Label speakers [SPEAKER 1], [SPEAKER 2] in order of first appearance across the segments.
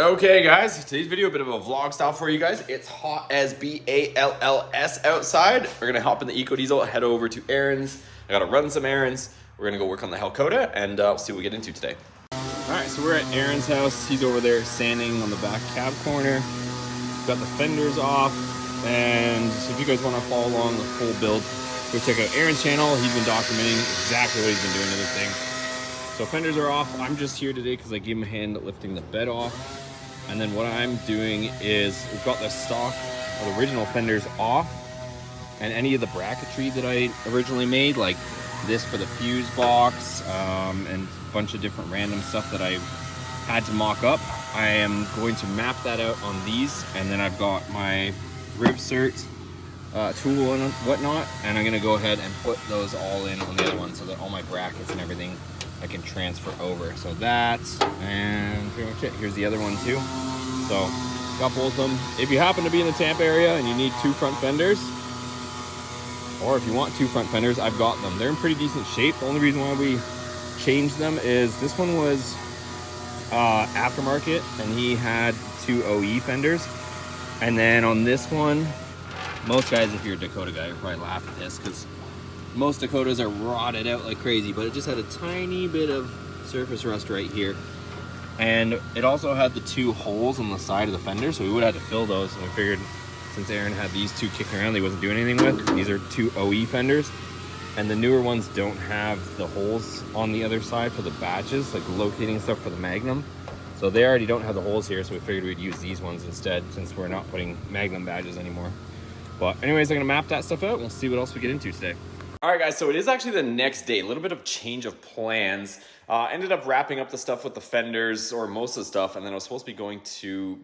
[SPEAKER 1] Okay guys, today's video a bit of a vlog style for you guys. It's hot as B-A-L-L-S outside. We're gonna hop in the Eco Diesel, head over to Aaron's. I gotta run some errands. We're gonna go work on the Hellcoda and see what we get into today. All right, so we're at Aaron's house. He's over there sanding on the back cab corner. Got the fenders off, and if you guys want to follow along the full build, go check out Aaron's channel. He's been documenting exactly what he's been doing to this thing. So fenders are off. I'm just here today because I gave him a hand lifting the bed off. And then what I'm doing is we've got the stock or the original fenders off, and any of the bracketry that I originally made, like this for the fuse box, and a bunch of different random stuff that I had to mock up. I am going to map that out on these, and then I've got my RivCert tool and whatnot, and I'm gonna go ahead and put those all in on the other one so that all my brackets and everything I can transfer over. So that's, and pretty much it. Here's the other one too. So got both of them. If you happen to be in the Tampa area and you need two front fenders, or if you want two front fenders, I've got them. They're in pretty decent shape. The only reason why we changed them is this one was aftermarket, and he had two OE fenders. And then on this one, most guys, if you're a Dakota guy, you'll probably laugh at this because most Dakotas are rotted out like crazy, but it just had a tiny bit of surface rust right here. And it also had the two holes on the side of the fender, so we would have to fill those. And I figured since Aaron had these two kicking around he wasn't doing anything with, these are two OE fenders. And the newer ones don't have the holes on the other side for the badges, like locating stuff for the Magnum. So they already don't have the holes here, so we figured we'd use these ones instead since we're not putting Magnum badges anymore. But anyways, I'm gonna map that stuff out and we'll see what else we get into today. All right guys, so it is actually the next day, a little bit of change of plans. Ended up wrapping up the stuff with the fenders, or most of the stuff, and then I was supposed to be going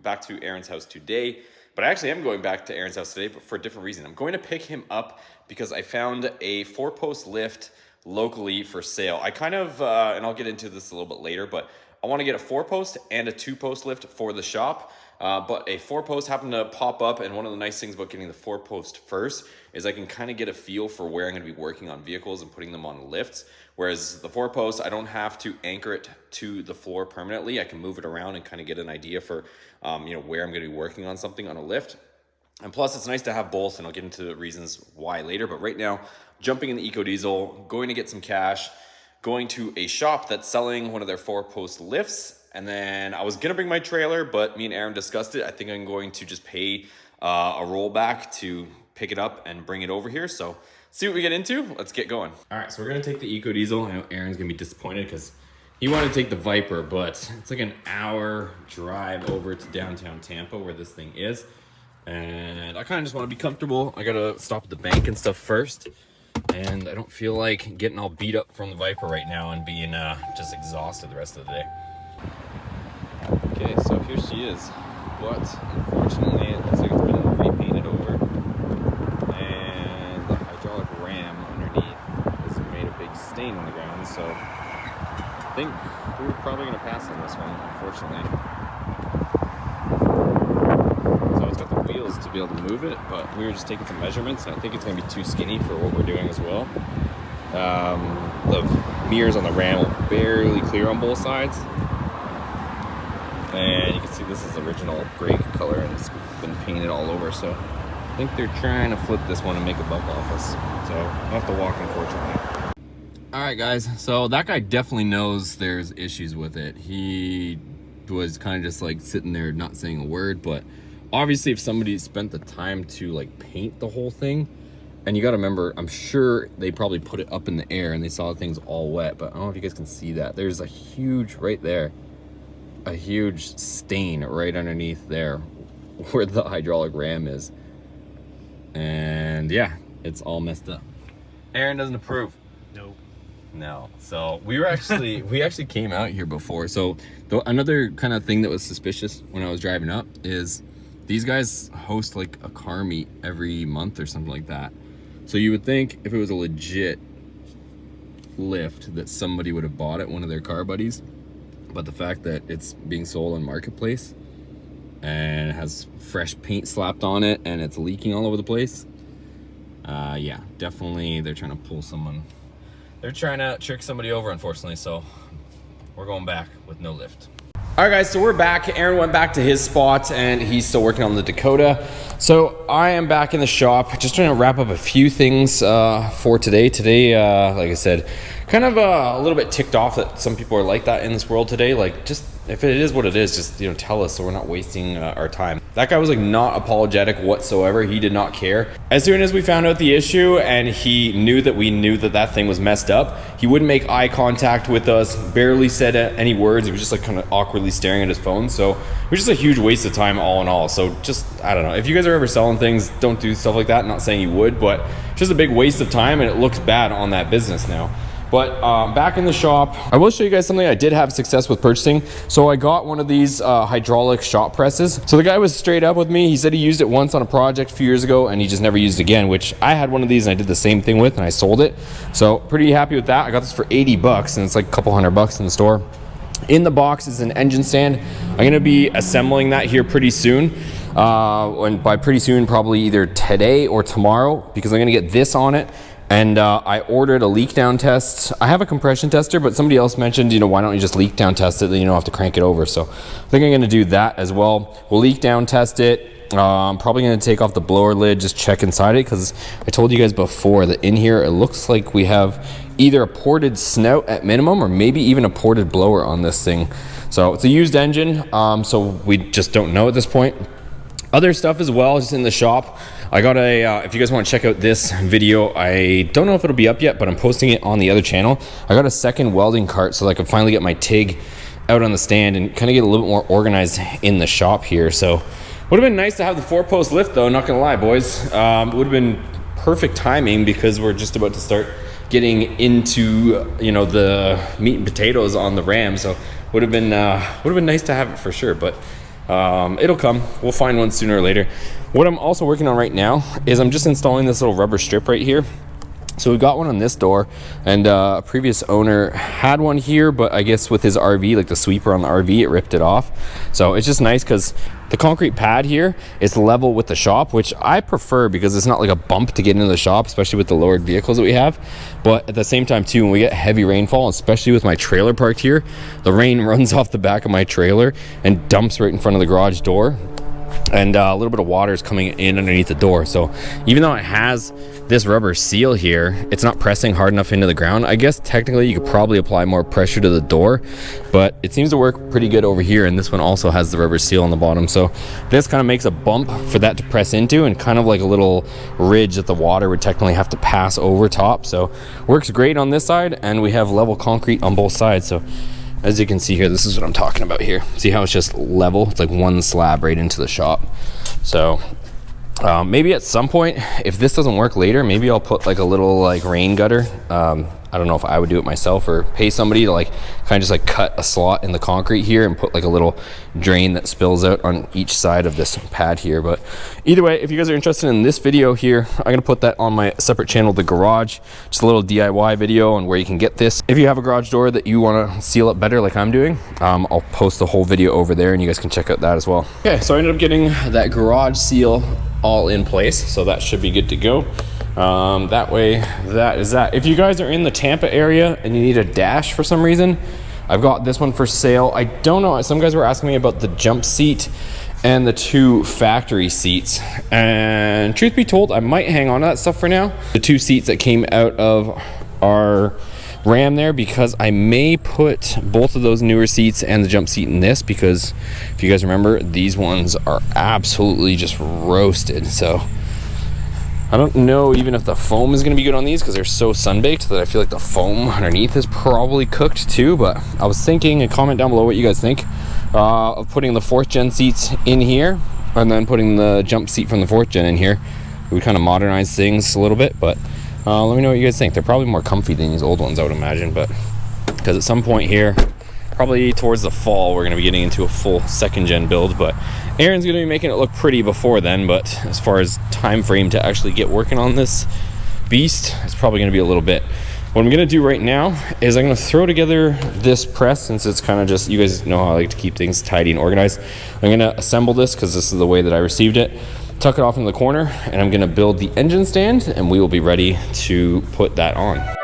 [SPEAKER 1] back to Aaron's house today. But I actually am going back to Aaron's house today, but for a different reason. I'm going to pick him up because I found a 4-post lift locally for sale. I kind of, and I'll get into this a little bit later, but I want to get a 4-post and a 2-post lift for the shop. But a 4-post happened to pop up, and one of the nice things about getting the 4-post first is I can kind of get a feel for where I'm going to be working on vehicles and putting them on lifts. Whereas the 4-post, I don't have to anchor it to the floor permanently. I can move it around and kind of get an idea for where I'm going to be working on something on a lift. And plus, it's nice to have both, and I'll get into the reasons why later. But right now, jumping in the Eco Diesel, going to get some cash, going to a shop that's selling one of their 4-post lifts. And then I was gonna bring my trailer, but me and Aaron discussed it. I think I'm going to just pay a rollback to pick it up and bring it over here. So see what we get into. Let's get going. All right, so we're gonna take the Eco Diesel. I know Aaron's gonna be disappointed because he wanted to take the Viper, but it's like an hour drive over to downtown Tampa where this thing is. And I kind of just want to be comfortable. I gotta stop at the bank and stuff first. And I don't feel like getting all beat up from the Viper right now and being just exhausted the rest of the day. Okay, so here she is, but unfortunately it looks like it's been repainted over, and the hydraulic ram underneath has made a big stain on the ground, so I think we're probably going to pass on this one, unfortunately. So it's got the wheels to be able to move it, but we were just taking some measurements, and I think it's going to be too skinny for what we're doing as well. The mirrors on the ram are barely clear on both sides. And you can see this is original gray color and it's been painted all over, so I think they're trying to flip this one and make a buck off us. So I'll have to walk, unfortunately. All right guys, so that guy definitely knows there's issues with it. He was kind of just like sitting there not saying a word, but obviously if somebody spent the time to like paint the whole thing, and you got to remember, I'm sure they probably put it up in the air and they saw things all wet, but I don't know if you guys can see that. There's a huge, right there, a huge stain right underneath there where the hydraulic ram is. And yeah, it's all messed up. Aaron doesn't approve. No. So we actually came out here before. So another kind of thing that was suspicious when I was driving up is these guys host like a car meet every month or something like that. So you would think if it was a legit lift that somebody would have bought it, one of their car buddies. But the fact that it's being sold on Marketplace and it has fresh paint slapped on it and it's leaking all over the place, yeah, definitely they're trying to pull someone. They're trying to trick somebody over, unfortunately, so we're going back with no lift.
[SPEAKER 2] All right, guys, so we're back. Aaron went back to his spot and he's still working on the Dakota. So I am back in the shop, just trying to wrap up a few things for today. Today, like I said, kind of a little bit ticked off that some people are like that in this world today. Like, just if it is what it is, just, you know, tell us so we're not wasting our time. That guy was like not apologetic whatsoever. He did not care. As soon as we found out the issue and he knew that we knew that that thing was messed up, he wouldn't make eye contact with us, barely said any words. He was just like kind of awkwardly staring at his phone. So it was just a huge waste of time all in all. So just, I don't know, if you guys are ever selling things, don't do stuff like that. Not saying you would, but just a big waste of time, and it looks bad on that business now. But back in the shop, I will show you guys something I did have success with purchasing. So I got one of these hydraulic shop presses. So the guy was straight up with me. He said he used it once on a project a few years ago and he just never used it again, which I had one of these and I did the same thing with and I sold it. So pretty happy with that. I got this for 80 bucks and it's like a couple $100 in the store. In the box is an engine stand. I'm gonna be assembling that here pretty soon. And by pretty soon, probably either today or tomorrow, because I'm gonna get this on it. And I ordered a leak down test. I have a compression tester, but somebody else mentioned, you know, why don't you just leak down test it, then you don't have to crank it over. So I think I'm gonna do that as well. We'll leak down test it. I'm probably gonna take off the blower lid, just check inside it, because I told you guys before that in here, it looks like we have either a ported snout at minimum, or maybe even a ported blower on this thing. So it's a used engine, so we just don't know at this point. Other stuff as well, just in the shop. I got a, if you guys want to check out this video, I don't know if it'll be up yet, but I'm posting it on the other channel. I got a second welding cart so that I can finally get my TIG out on the stand and kind of get a little bit more organized in the shop here. So would have been nice to have the 4-post lift though, not gonna lie, boys. Would have been perfect timing because we're just about to start getting into, you know, the meat and potatoes on the Ram. So would have been nice to have it for sure, but it'll come. We'll find one sooner or later. What I'm also working on right now is I'm just installing this little rubber strip right here. So we've got one on this door, and a previous owner had one here, but I guess with his RV, like the sweeper on the RV, it ripped it off. So it's just nice because the concrete pad here is level with the shop, which I prefer because it's not like a bump to get into the shop, especially with the lowered vehicles that we have. But at the same time too, when we get heavy rainfall, especially with my trailer parked here, the rain runs off the back of my trailer and dumps right in front of the garage door. And a little bit of water is coming in underneath the door. So even though it has this rubber seal here, it's not pressing hard enough into the ground. I guess technically you could probably apply more pressure to the door, but it seems to work pretty good over here. And this one also has the rubber seal on the bottom. So this kind of makes a bump for that to press into, and kind of like a little ridge that the water would technically have to pass over top. So works great on this side, and we have level concrete on both sides. So as you can see here, this is what I'm talking about here. See how it's just level? It's like one slab right into the shop. So maybe at some point, if this doesn't work later, maybe I'll put like a little like rain gutter. I don't know if I would do it myself or pay somebody to like kind of just like cut a slot in the concrete here and put like a little drain that spills out on each side of this pad here. But either way, if you guys are interested in this video here, I'm gonna put that on my separate channel, The Garage, just a little DIY video on where you can get this. If you have a garage door that you want to seal up better like I'm doing, I'll post the whole video over there and you guys can check out that as well. Okay, so I ended up getting that garage seal all in place, so that should be good to go. That way, that is that. If you guys are in the Tampa area and you need a dash for some reason, I've got this one for sale. I don't know, some guys were asking me about the jump seat and the 2 factory seats, and truth be told, I might hang on to that stuff for now. The 2 seats that came out of our Ram there, because I may put both of those newer seats and the jump seat in this, because if you guys remember, these ones are absolutely just roasted. So I don't know even if the foam is going to be good on these, because they're so sun-baked that I feel like the foam underneath is probably cooked too. But I was thinking, and comment down below what you guys think, of putting the 4th gen seats in here and then putting the jump seat from the 4th gen in here. We kind of modernize things a little bit, but let me know what you guys think. They're probably more comfy than these old ones, I would imagine, but because at some point here, probably towards the fall, we're going to be getting into a full 2nd gen build. But Aaron's going to be making it look pretty before then, but as far as time frame to actually get working on this beast, it's probably going to be a little bit. What I'm going to do right now is I'm going to throw together this press, since it's kind of just, you guys know how I like to keep things tidy and organized. I'm going to assemble this because this is the way that I received it, tuck it off in the corner, and I'm going to build the engine stand, and we will be ready to put that on.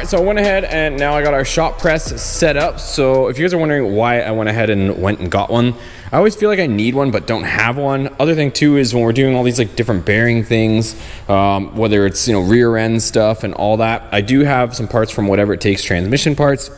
[SPEAKER 2] right, so I went ahead and now I got our shop press set up. So if you guys are wondering why I went ahead and went and got one, I always feel like I need one but don't have one. Other thing too is when we're doing all these like different bearing things, whether it's, you know, rear end stuff and all that, I do have some parts from Whatever It Takes Transmission Parts,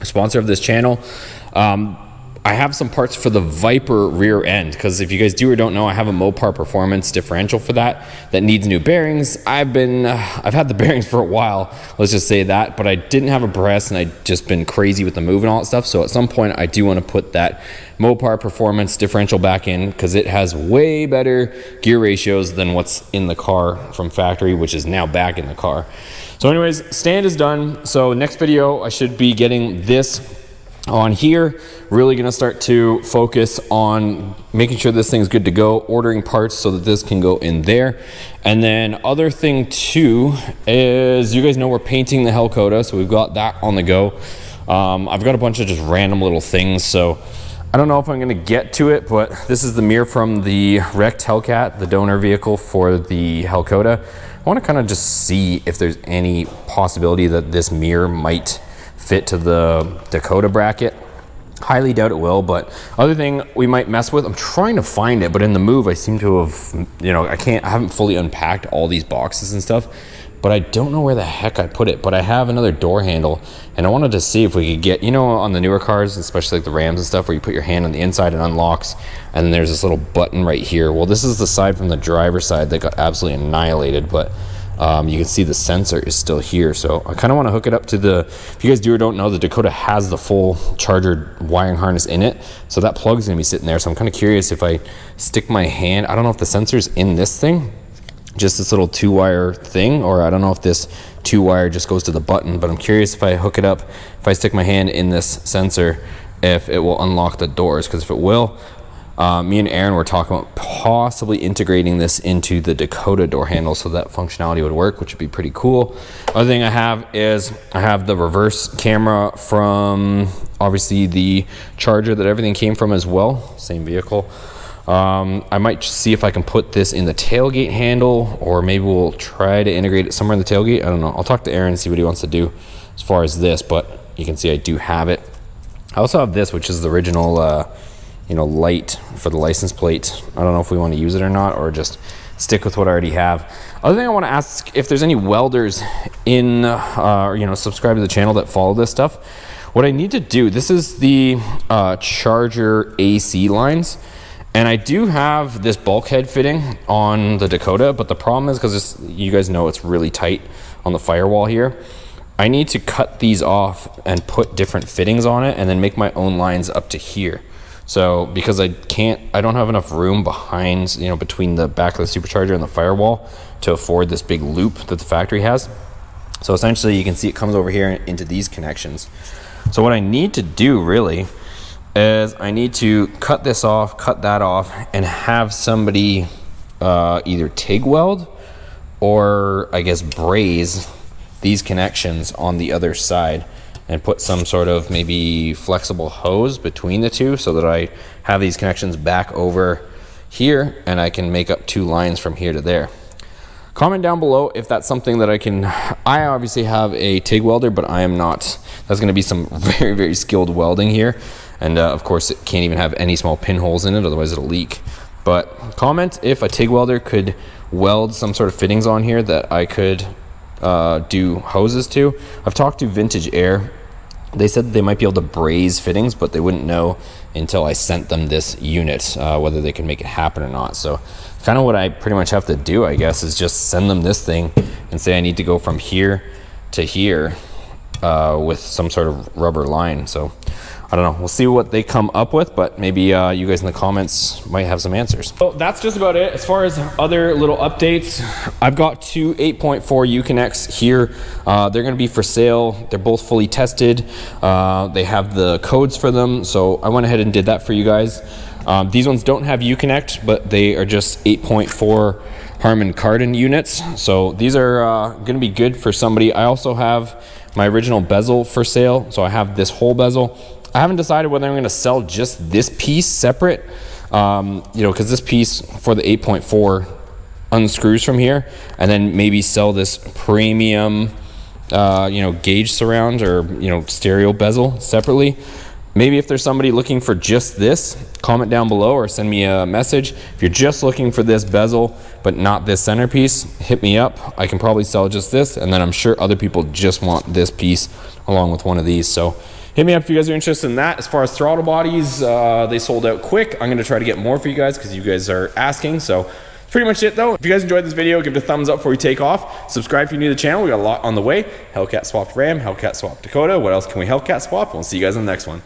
[SPEAKER 2] sponsor of this channel. I have some parts for the Viper rear end, because if you guys do or don't know, I have a Mopar Performance differential for that needs new bearings. I've had the bearings for a while, let's just say that, but I didn't have a press and I'd just been crazy with the move and all that stuff. So at some point I do want to put that Mopar Performance differential back in, because it has way better gear ratios than what's in the car from factory, which is now back in the car. So anyways, stand is done. So next video I should be getting this on here, really gonna start to focus on making sure this thing's good to go, ordering parts so that this can go in there. And then other thing too is, you guys know we're painting the Hellcoda, so we've got that on the go. I've got a bunch of just random little things, so I don't know if I'm gonna get to it, but this is the mirror from the wrecked Hellcat, the donor vehicle for the Hellcoda. I wanna kind of just see if there's any possibility that this mirror might fit to the Dakota bracket. Highly doubt it will, but other thing we might mess with, I'm trying to find it, but in the move I seem to have, you know, I haven't fully unpacked all these boxes and stuff, but I don't know where the heck I put it. But I have another door handle, and I wanted to see if we could get, you know, on the newer cars, especially like the Rams and stuff, where you put your hand on the inside and unlocks, and then there's this little button right here. Well, this is the side from the driver's side that got absolutely annihilated, but you can see the sensor is still here. So I kind of want to hook it up to the, if you guys do or don't know, the Dakota has the full charger wiring harness in it. So that plug's going to be sitting there. So I'm kind of curious if I stick my hand, I don't know if the sensor's in this thing, just this little 2-wire thing, or I don't know if this 2-wire just goes to the button, but I'm curious if I hook it up, if I stick my hand in this sensor, if it will unlock the doors. Because if it will, me and Aaron were talking about possibly integrating this into the Dakota door handle so that functionality would work, which would be pretty cool. Other thing I have is I have the reverse camera from obviously the Charger that everything came from as well, same vehicle. I might see if I can put this in the tailgate handle, or maybe we'll try to integrate it somewhere in the tailgate. I don't know. I'll talk to Aaron and see what he wants to do as far as this, but you can see I do have it. I also have this, which is the original you know, light for the license plate. I don't know if we want to use it or not, or just stick with what I already have. Other thing I want to ask, if there's any welders in, you know, subscribe to the channel that follow this stuff. What I need to do, this is the Charger AC lines, and I do have this bulkhead fitting on the Dakota, but the problem is, because you guys know it's really tight on the firewall here, I need to cut these off and put different fittings on it, and then make my own lines up to here. So because I don't have enough room behind, you know, between the back of the supercharger and the firewall to afford this big loop that the factory has. So essentially you can see it comes over here into these connections. So what I need to do really is I need to cut this off, cut that off, and have somebody either TIG weld or I guess braze these connections on the other side, and put some sort of maybe flexible hose between the two so that I have these connections back over here and I can make up 2 lines from here to there. Comment down below if that's something that I can. I obviously have a TIG welder, but I am not. That's going to be some very, very skilled welding here. And of course it can't even have any small pinholes in it, otherwise it'll leak. But comment if a TIG welder could weld some sort of fittings on here that I could do hoses to. I've talked to Vintage Air. They said that they might be able to braze fittings, but they wouldn't know until I sent them this unit whether they can make it happen or not. So kind of what I pretty much have to do, I guess, is just send them this thing and say I need to go from here to here with some sort of rubber line. So I don't know. We'll see what they come up with, but maybe you guys in the comments might have some answers. So that's just about it. As far as other little updates, I've got 2 8.4 Uconnects here. They're going to be for sale. They're both fully tested. They have the codes for them, so I went ahead and did that for you guys. These ones don't have Uconnect, but they are just 8.4 Harman Kardon units. So these are going to be good for somebody. I also have my original bezel for sale. So I have this whole bezel. I haven't decided whether I'm going to sell just this piece separate, you know, because this piece for the 8.4 unscrews from here, and then maybe sell this premium gauge surround or stereo bezel separately. Maybe if there's somebody looking for just this, comment down below or send me a message. If you're just looking for this bezel but not this centerpiece, hit me up. I can probably sell just this, and then I'm sure other people just want this piece along with one of these. So hit me up if you guys are interested in that. As far as throttle bodies, they sold out quick. I'm gonna try to get more for you guys because you guys are asking. So that's pretty much it though. If you guys enjoyed this video, give it a thumbs up before you take off. Subscribe if you're new to the channel. We got a lot on the way. Hellcat swapped Ram, Hellcat swapped Dakota. What else can we Hellcat swap? We'll see you guys in the next one.